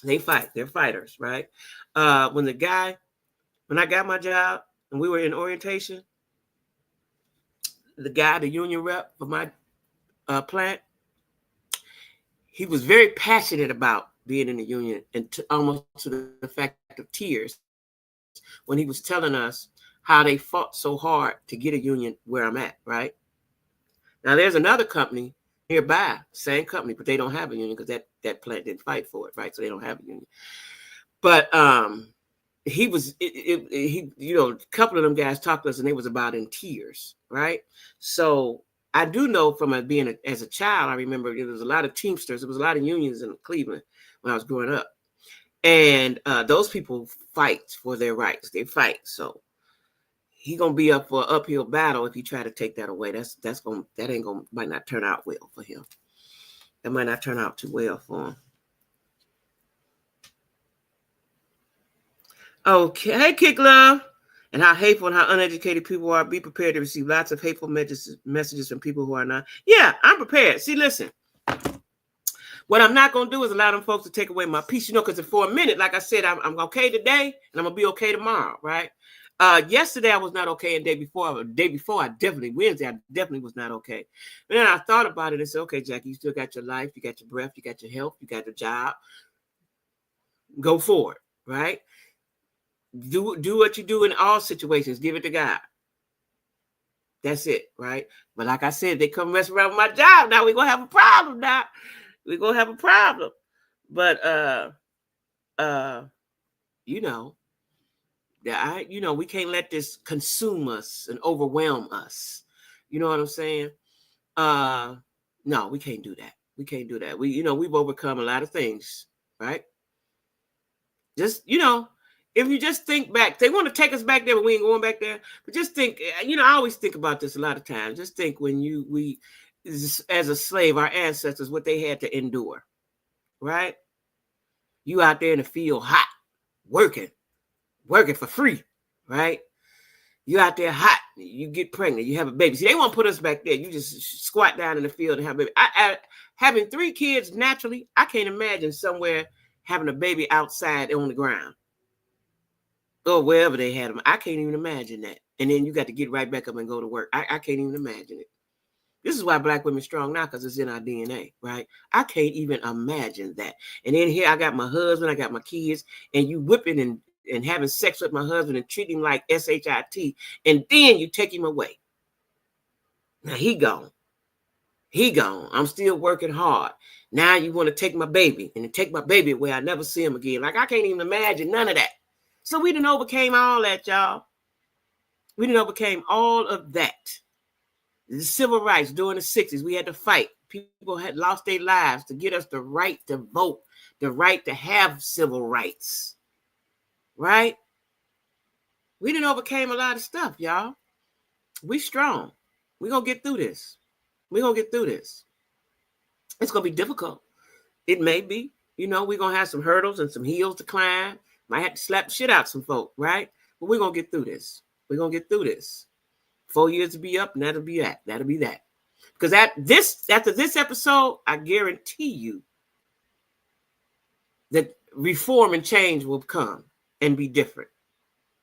They fight. They're fighters, right? When I got my job and we were in orientation, the union rep for my plant, he was very passionate about being in the union and almost to the fact of tears when he was telling us how they fought so hard to get a union where I'm at, right? Now there's another company nearby, same company, but they don't have a union because that plant didn't fight for it, right? So they don't have a union. But he was he a couple of them guys talked to us and they was about in tears, right? So I do know from as a child, I remember there was a lot of Teamsters, there was a lot of unions in Cleveland when I was growing up, and those people fight for their rights. They fight. So he gonna be up for an uphill battle if he try to take that away. That ain't gonna might not turn out well for him. That might not turn out too well for him. Okay, hey, Kick Love. And how hateful and how uneducated people are. Be prepared to receive lots of hateful messages from people who are not. Yeah, I'm prepared. See, listen. What I'm not going to do is allow them folks to take away my peace, because for a minute, like I said, I'm okay today and I'm going to be okay tomorrow, right? Yesterday I was not okay, and day before Wednesday, I definitely was not okay. And then I thought about it and said, okay, Jackie, you still got your life, you got your breath, you got your health, you got your job. Go forward, right? Do what you do in all situations. Give it to God. That's it, right? But like I said, they come mess around with my job. Now we're gonna have a problem. Now we're gonna have a problem. But you know, we can't let this consume us and overwhelm us. You know what I'm saying? No, we can't do that. We can't do that. We've overcome a lot of things, right? Just, if you just think back, they want to take us back there, but we ain't going back there. But just think, I always think about this a lot of times. Just think when we, as a slave, our ancestors, what they had to endure, right? You out there in the field hot, working for free, right? You out there hot, you get pregnant, you have a baby. See, they want to put us back there. You just squat down in the field and have a baby. Having 3 kids naturally, I can't imagine somewhere having a baby outside on the ground. Or wherever they had them. I can't even imagine that. And then you got to get right back up and go to work. I can't even imagine it. This is why Black women strong now, because it's in our DNA, right? I can't even imagine that. And then here I got my husband, I got my kids, and you whipping and having sex with my husband and treating him like SHIT, and then you take him away. Now he gone. He gone. I'm still working hard. Now you want to take my baby and take my baby away. I never see him again. Like, I can't even imagine none of that. So we done overcame all that, y'all. We done overcame all of that. The civil rights during the 60s, we had to fight. People had lost their lives to get us the right to vote, the right to have civil rights, right? We done overcame a lot of stuff, y'all. We strong. We gonna get through this. We gonna get through this. It's gonna be difficult. It may be. We're gonna have some hurdles and some hills to climb. Might have to slap the shit out some folk, right? But we're gonna get through this. We're gonna get through this. 4 years to be up, and that'll be that. That'll be that. Because after this episode, I guarantee you that reform and change will come and be different.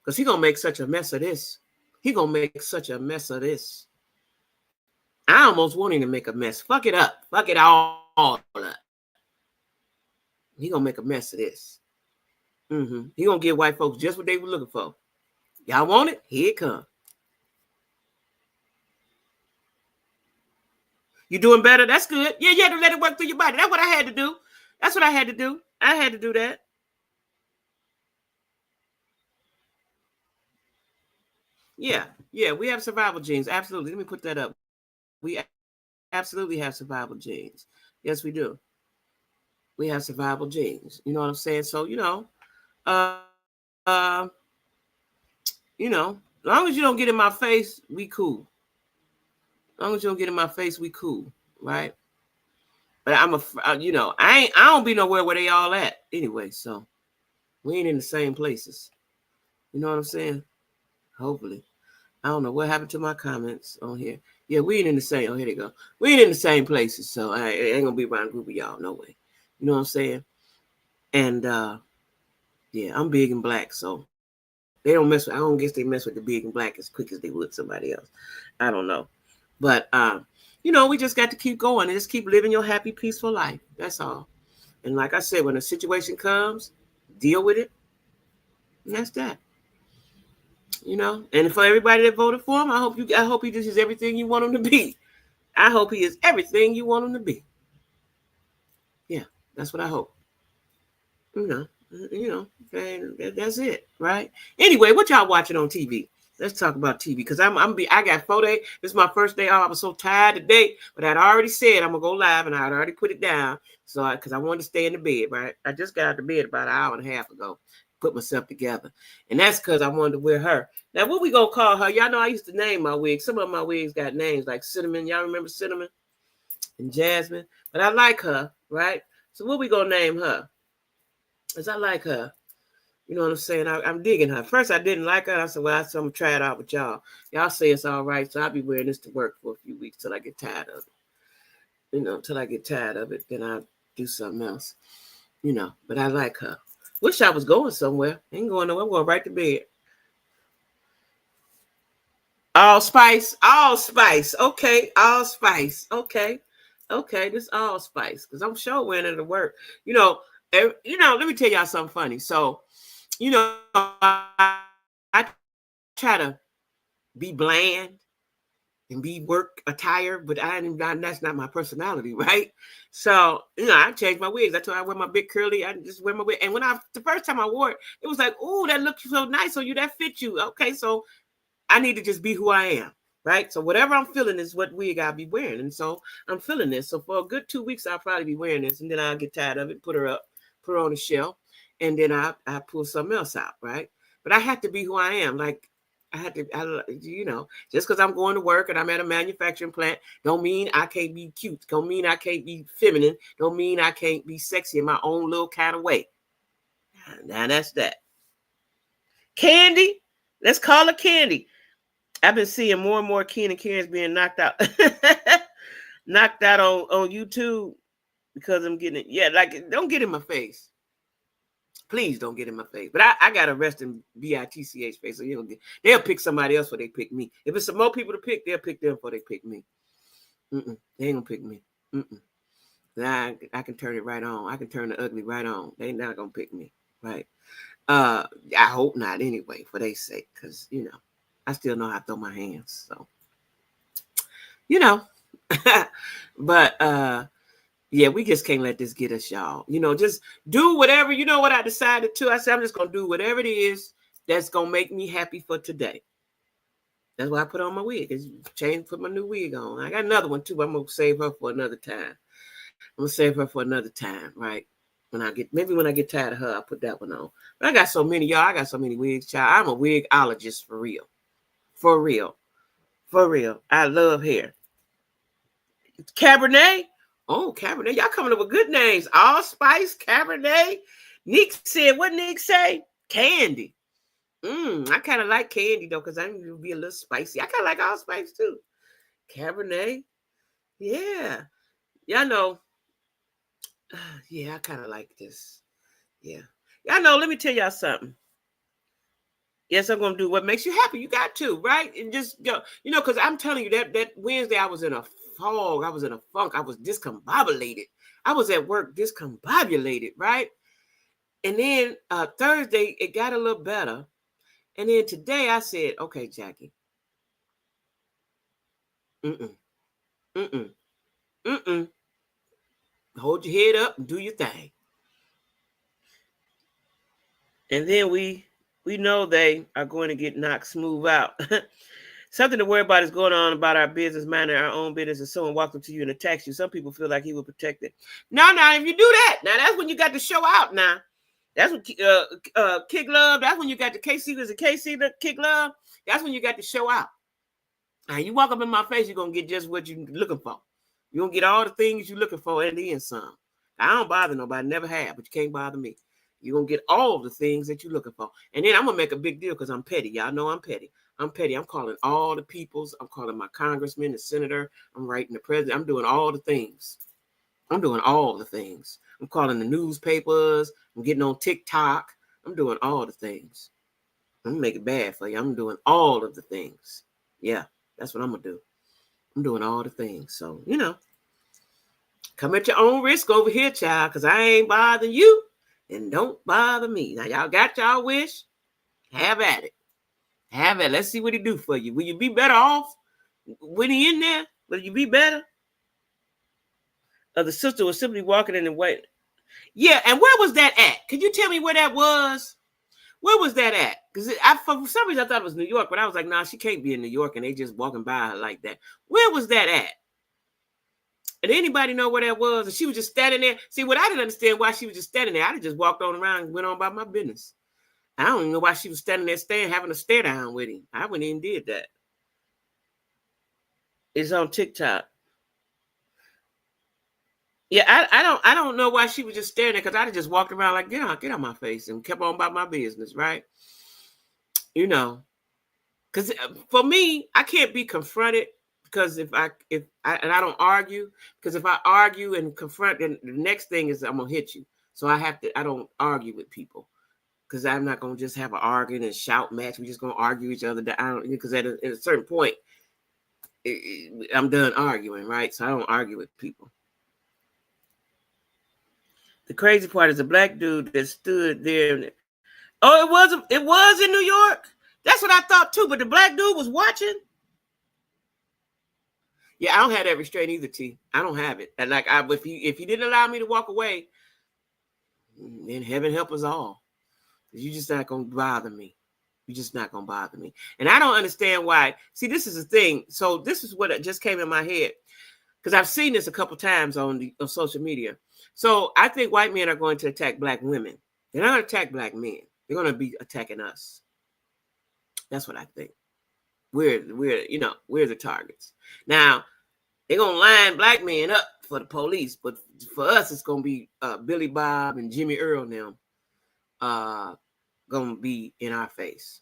Because he's gonna make such a mess of this. He's gonna make such a mess of this. I almost want him to make a mess. Fuck it up. Fuck it all up. He's gonna make a mess of this. He gonna give white folks just what they were looking for. Y'all want it? Here it comes. You doing better? That's good. Yeah, you had to let it work through your body. That's what I had to do. That's what I had to do. I had to do that. Yeah, we have survival genes. Absolutely. Let me put that up. We absolutely have survival genes. Yes, we do. We have survival genes. You know what I'm saying? So, uh, uh, as long as you don't get in my face, we cool. As long as you don't get in my face, we cool, right? But I don't be nowhere where they all at anyway. So we ain't in the same places. You know what I'm saying? Hopefully. I don't know what happened to my comments on here. Yeah, we ain't in the same. Oh, here they go. We ain't in the same places. So I ain't gonna be around a group of y'all. No way. You know what I'm saying? And yeah, I'm big and black, so they don't mess with. I don't guess they mess with the big and black as quick as they would somebody else. I don't know. But we just got to keep going and just keep living your happy, peaceful life. That's all. And like I said, when a situation comes, deal with it. And that's that. And for everybody that voted for him, I hope he just is everything you want him to be. I hope he is everything you want him to be. Yeah, that's what I hope. You know, and that's it, right? Anyway, what y'all watching on TV? Let's talk about TV because I got 4 days. This is my first day off. I was so tired today, but I'd already said I'm gonna go live, and I'd already put it down. So because I wanted to stay in the bed, right? I just got out of bed about an hour and a half ago, put myself together, and that's because I wanted to wear her. Now, what we gonna call her? Y'all know I used to name my wigs. Some of my wigs got names like Cinnamon. Y'all remember Cinnamon and Jasmine? But I like her, right? So what we gonna name her? Cause I like her. You know what I'm saying? I'm digging her. First, I didn't like her. I said, well, I'm going to try it out with y'all. Y'all say it's all right. So I'll be wearing this to work for a few weeks till I get tired of it. Till I get tired of it. Then I'll do something else. But I like her. Wish I was going somewhere. Ain't going nowhere. I'm going right to bed. All spice. All spice. Okay. All spice. Okay. Okay. This all spice. Because I'm sure wearing it to work. Let me tell y'all something funny. So, I try to be bland and be work attire, but that's not my personality, right? So, I changed my wigs. I told I wear my big curly, I just wear my wig. And the first time I wore it, it was like, oh, that looks so nice on you, that fits you. Okay, so I need to just be who I am, right? So whatever I'm feeling is what wig I'll be wearing. And so I'm feeling this. So for a good 2 weeks, I'll probably be wearing this. And then I'll get tired of it, put her up, put her on the shelf. And then I pull something else out, right? But I have to be who I am. Like just because I'm going to work and I'm at a manufacturing plant, don't mean I can't be cute. Don't mean I can't be feminine. Don't mean I can't be sexy in my own little kind of way. Now that's that. Candy, let's call it Candy. I've been seeing more and more Ken and Karens being knocked out, knocked out on YouTube because I'm getting it. Yeah, like don't get in my face. Please don't get in my face. But I got a resting bitch face, so they'll pick somebody else before they pick me. If it's some more people to pick, they'll pick them before they pick me. They ain't gonna pick me. I can turn it right on. I can turn the ugly right on. They not gonna pick me, right? I hope not anyway, for their sake, because I still know how to throw my hands. So but yeah, we just can't let this get us, y'all. Just do whatever. You know what I decided to? I said I'm just gonna do whatever it is that's gonna make me happy for today. That's why I put on my wig. Put my new wig on. I got another one too, but I'm gonna save her for another time. I'm gonna save her for another time, right? When I get tired of her, I'll put that one on. But I got so many, y'all. I got so many wigs, child. I'm a wigologist for real. For real. For real. I love hair. Cabernet. Oh, Cabernet. Y'all coming up with good names. Allspice, Cabernet. Nick said, what Nick say? Candy. I kind of like candy, though, because I need to be a little spicy. I kind of like allspice, too. Cabernet. Yeah. Y'all know. Yeah, I kind of like this. Yeah. Y'all know, let me tell y'all something. Yes, I'm going to do what makes you happy. You got to, right? And just go, because I'm telling you that Wednesday I was in a fog. I was in a funk. I was discombobulated. I was at work discombobulated, right? And then Thursday, it got a little better. And then today I said, okay, Jackie. Hold your head up and do your thing. And then we know they are going to get knocked smooth out. Something to worry about is going on about our business, minding our own business, and someone walks up to you and attacks you. Some people feel like he will protect it. No, if you do that, now that's when you got to show out. Now, that's what Kick Love. That's when you got the KC was a KC the Kick Love. That's when you got to show out. Now you walk up in my face, you're gonna get just what you're looking for. You're gonna get all the things you're looking for and then some. I don't bother nobody, never have, but you can't bother me. You're going to get all the things that you're looking for. And then I'm going to make a big deal because I'm petty. Y'all know I'm petty. I'm petty. I'm calling all the peoples. I'm calling my congressman, the senator. I'm writing the president. I'm doing all the things. I'm doing all the things. I'm calling the newspapers. I'm getting on TikTok. I'm doing all the things. I'm going to make it bad for you. I'm doing all of the things. Yeah, that's what I'm going to do. I'm doing all the things. So, come at your own risk over here, child, because I ain't bothering you. And don't bother me. Now, y'all got y'all wish? Have at it. Have it. Let's see what he do for you. Will you be better off when he in there? Will you be better? The sister was simply walking in the way. Yeah, and where was that at? Could you tell me where that was? Where was that at? Because for some reason I thought it was New York, but I was like, nah, she can't be in New York, and they just walking by her like that. Where was that at? And anybody know where that was? And she was just standing there. See, what I didn't understand why she was just standing there. I just walked on around and went on about my business. I don't even know why she was standing there, having a stare down with him. I wouldn't even did that. It's on TikTok. Yeah, I don't know why she was just staring there, because I just walked around like, get out my face, and kept on about my business, right? You know, because for me, I can't be confronted, because if I and I don't argue, because if I argue and confront, then the next thing is I'm gonna hit you. So I don't argue with people, because I'm not gonna just have an arguing and shout match. We're just gonna argue each other down, because at a certain point, I'm done arguing, right? So I don't argue with people. The crazy part is the black dude that stood there. Oh, it was in New York. That's what I thought too. But the black dude was watching. Yeah, I don't have that restraint either, T. I don't have it. And like, if he didn't allow me to walk away, then heaven help us all. You're just not gonna bother me. You're just not gonna bother me. And I don't understand why. See, this is the thing. So this is what just came in my head, because I've seen this a couple times on social media. So I think white men are going to attack black women. They're not going to attack black men. They're going to be attacking us. That's what I think. We're the targets. Now, they're going to line black men up for the police, but for us, it's going to be Billy Bob and Jimmy Earl and them going to be in our face.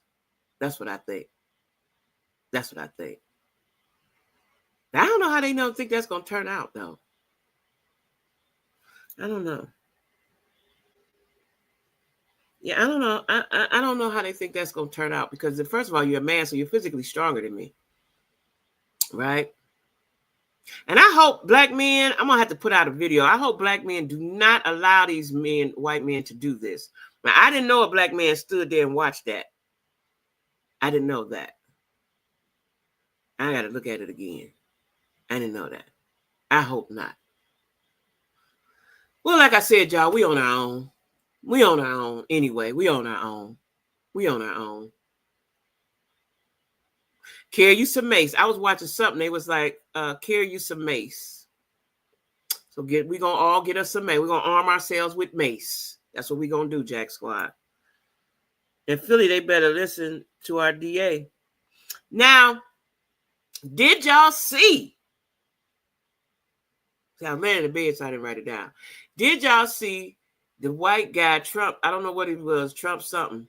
That's what I think. That's what I think. I don't know how they think that's going to turn out, though. I don't know. Yeah, I don't know. I don't know how they think that's going to turn out, because first of all, you're a man, so you're physically stronger than me, right? And I hope black men, I'm going to have to put out a video. I hope black men do not allow these white men to do this. Now, I didn't know a black man stood there and watched that. I didn't know that. I got to look at it again. I didn't know that. I hope not. Well, like I said, y'all, we on our own. We on our own anyway. We on our own. We on our own. Carry you some mace. I was watching something. They was like, carry you some mace. So we gonna all get us some mace. We're gonna arm ourselves with mace. That's what we gonna do, Jack Squad. In Philly, they better listen to our DA. Now, did y'all see? See, I laying in the bed, so I didn't write it down. Did y'all see the white guy, Trump? I don't know what he was, Trump something.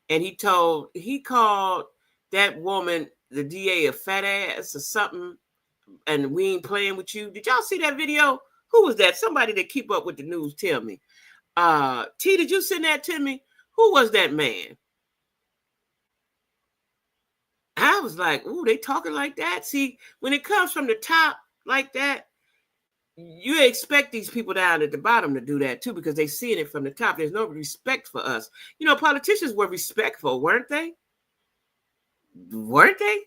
And he called that woman, the DA, a fat ass or something, and we ain't playing with you. Did y'all see that video? Who was that? Somebody that keep up with the news, tell me. T, did you send that to me? Who was that man? I was like, ooh, they talking like that? See, when it comes from the top like that, you expect these people down at the bottom to do that too, because they seeing it from the top. There's no respect for us. You know, politicians were respectful, weren't they? Weren't they?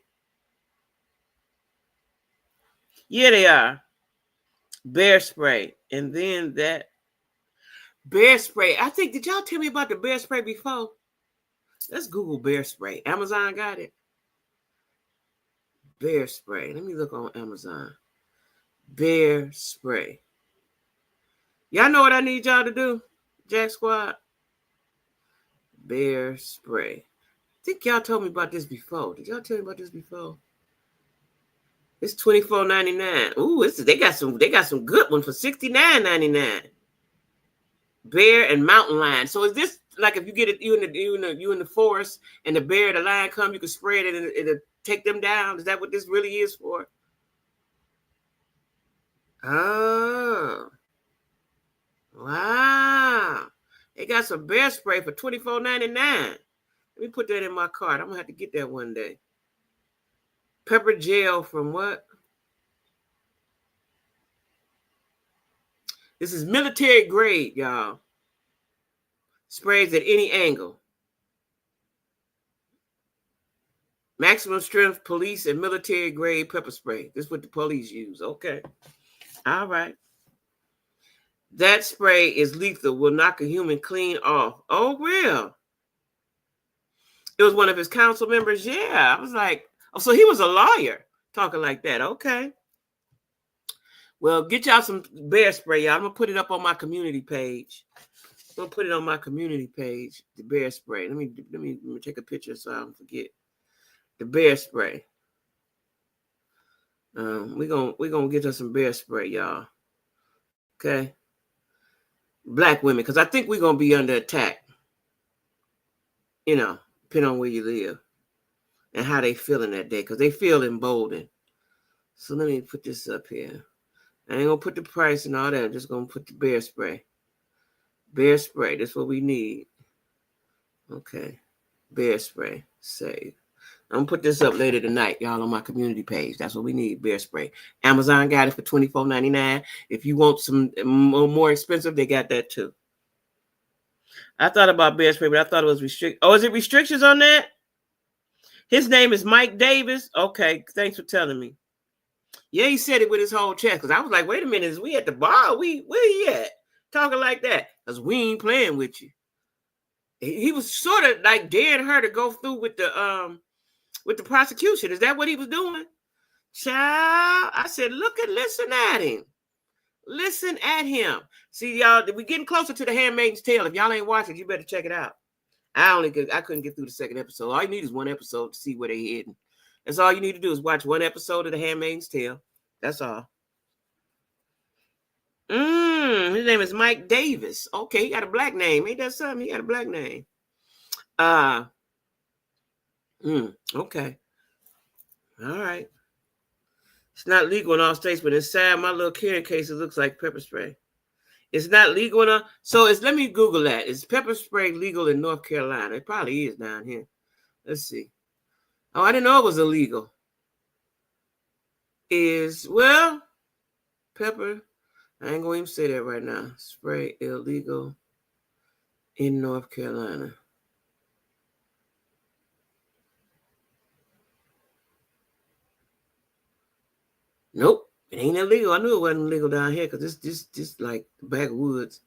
Yeah, they are. Bear spray. And then that bear spray. I think, did y'all tell me about the bear spray before? Let's Google bear spray. Amazon got it. Bear spray. Let me look on Amazon. Bear spray. Y'all know what I need y'all to do, Jack Squad? Bear spray. I think y'all told me about this before. Did y'all tell me about this before? It's $24.99. Ooh, they got some good ones for $69.99. Bear and mountain lion. So is this like if you get it, you in the forest and the bear, the lion come, you can spray it and it'll take them down? Is that what this really is for? Oh, wow! They got some bear spray for $24.99. Let me put that in my cart. I'm gonna have to get that one day. Pepper gel from what? This is military grade, y'all. Sprays at any angle. Maximum strength police and military grade pepper spray. This is what the police use. Okay. All right. That spray is lethal, will knock a human clean off. Oh, real. It was one of his council members. Yeah. I was like, oh, so he was a lawyer talking like that. Okay. Well, get y'all some bear spray, y'all. I'm going to put it up on my community page. I'm going to put it on my community page, the bear spray. Let me take a picture so I don't forget. The bear spray. We're gonna get us some bear spray, y'all. Okay. Black women, because I think we're gonna be under attack. You know, depending on where you live and how they feeling that day, because they feel emboldened. So let me put this up here. I ain't gonna put the price and all that. I'm just gonna put the bear spray. Bear spray. That's what we need. Okay. Bear spray. Save. I'm gonna put this up later tonight, y'all, on my community page. That's what we need, bear spray. Amazon got it for $24.99. If you want some more expensive, they got that too. I thought about bear spray, but I thought it was restricted. Oh, is it restrictions on that? His name is Mike Davis. Okay, thanks for telling me. Yeah, he said it with his whole chest. Because I was like, wait a minute, is we at the bar? Where he at? Talking like that. Because we ain't playing with you. He was sort of like daring her to go through with the prosecution. Is that what he was doing? Child, I said, listen at him. Listen at him. See, y'all, we're getting closer to the Handmaid's Tale. If y'all ain't watching, you better check it out. I couldn't get through the second episode. All you need is one episode to see where they're heading. That's all you need to do is watch one episode of the Handmaid's Tale. That's all. His name is Mike Davis. Okay, he got a black name. Ain't that something? He got a black name. Okay. All right. It's not legal in all states, but inside my little carrying case, it looks like pepper spray. It's not legal enough. So let me Google that. Is pepper spray legal in North Carolina? It probably is down here. Let's see. Oh, I didn't know it was illegal. Pepper. I ain't going to even say that right now. Spray illegal in North Carolina. Nope, it ain't illegal. I knew it wasn't legal down here because this like the backwoods.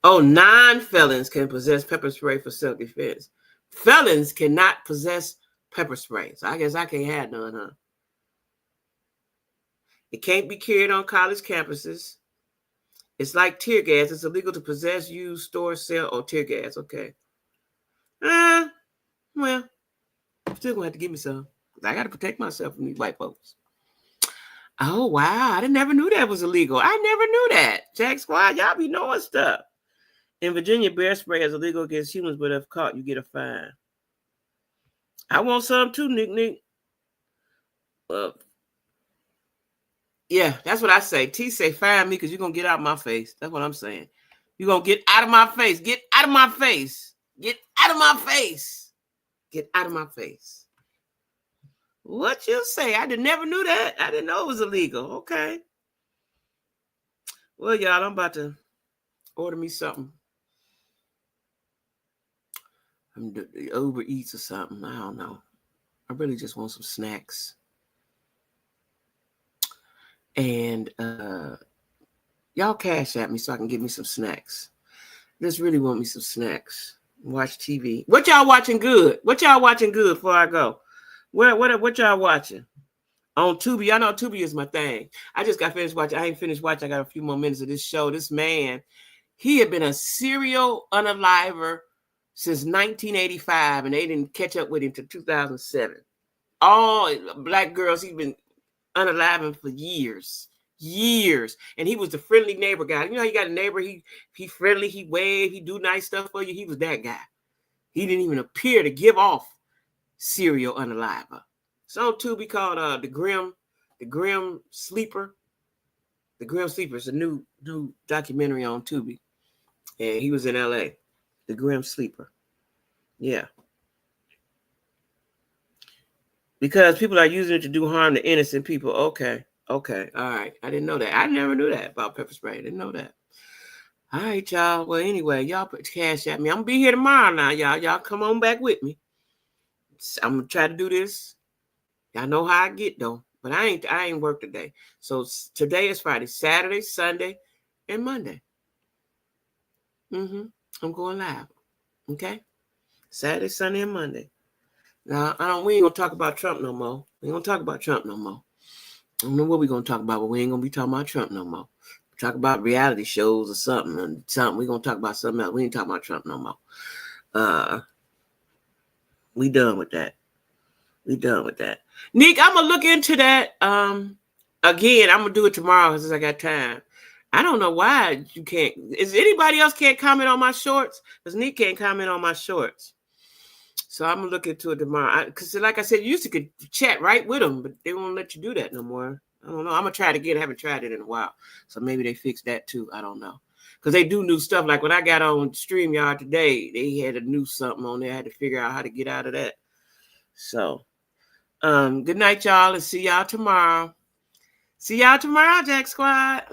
Oh, non-felons can possess pepper spray for self-defense. Felons cannot possess pepper spray. So I guess I can't have none, huh? It can't be carried on college campuses. It's like tear gas. It's illegal to possess, use, store, sell, or tear gas. Okay. Well, I'm still gonna have to give me some. I got to protect myself from these white folks. Oh, wow. I never knew that was illegal. I never knew that. Jack Squad, y'all be knowing stuff. In Virginia, bear spray is illegal against humans, but if caught, you get a fine. I want some too, Nick. Yeah, that's what I say. T say, fine me because you're going to get out of my face. That's what I'm saying. You're going to get out of my face. Get out of my face. Get out of my face. Get out of my face. What you say? I never knew that. I didn't know it was illegal. Okay. Well, y'all, I'm about to order me something. I'm Uber Eats or something. I don't know. I really just want some snacks. And y'all cash at me so I can get me some snacks. Just really want me some snacks. Watch TV. What y'all watching good? What y'all watching good before I go? What y'all watching? On Tubi. I know Tubi is my thing. I just got finished watching. I ain't finished watching. I got a few more minutes of this show. This man, he had been a serial unaliver since 1985, and they didn't catch up with him till 2007. All black girls, he's been unaliving for years. And he was the friendly neighbor guy. You know, you got a neighbor, he friendly, he wave, he do nice stuff for you. He was that guy. He didn't even appear to give off serial unaliver. It's on Tubi called the Grim Sleeper. The Grim Sleeper is a new documentary on Tubi. And he was in LA. The Grim Sleeper. Yeah. Because people are using it to do harm to innocent people. Okay. All right. I didn't know that. I never knew that about pepper spray. I didn't know that. All right, y'all. Well, anyway, y'all put cash at me. I'm going to be here tomorrow now, y'all. Y'all come on back with me. I'm gonna try to do this. Y'all know how I get though, but I ain't work today. So today is Friday, Saturday, Sunday, and Monday. I'm going live. Okay, Saturday, Sunday, and Monday. Now I don't. We ain't gonna talk about Trump no more. We ain't gonna talk about Trump no more. I don't know what we're gonna talk about, but we ain't gonna be talking about Trump no more. Talk about reality shows or something, and something. We're gonna talk about something else. We ain't talking about Trump no more. Uh, we done with that. We done with that. Nick, I'm gonna look into that. Again, I'm gonna do it tomorrow since I got time. I don't know why you can't. Is anybody else can't comment on my shorts? Because Nick can't comment on my shorts. So I'm gonna look into it tomorrow. Because like I said, you used to could chat right with them, but they won't let you do that no more. I don't know. I'm gonna try it again. I haven't tried it in a while, so maybe they fixed that too. I don't know. Because they do new stuff. Like when I got on StreamYard today, they had a new something on there. I had to figure out how to get out of that. So, good night, y'all, and see y'all tomorrow. See y'all tomorrow, Jack Squad.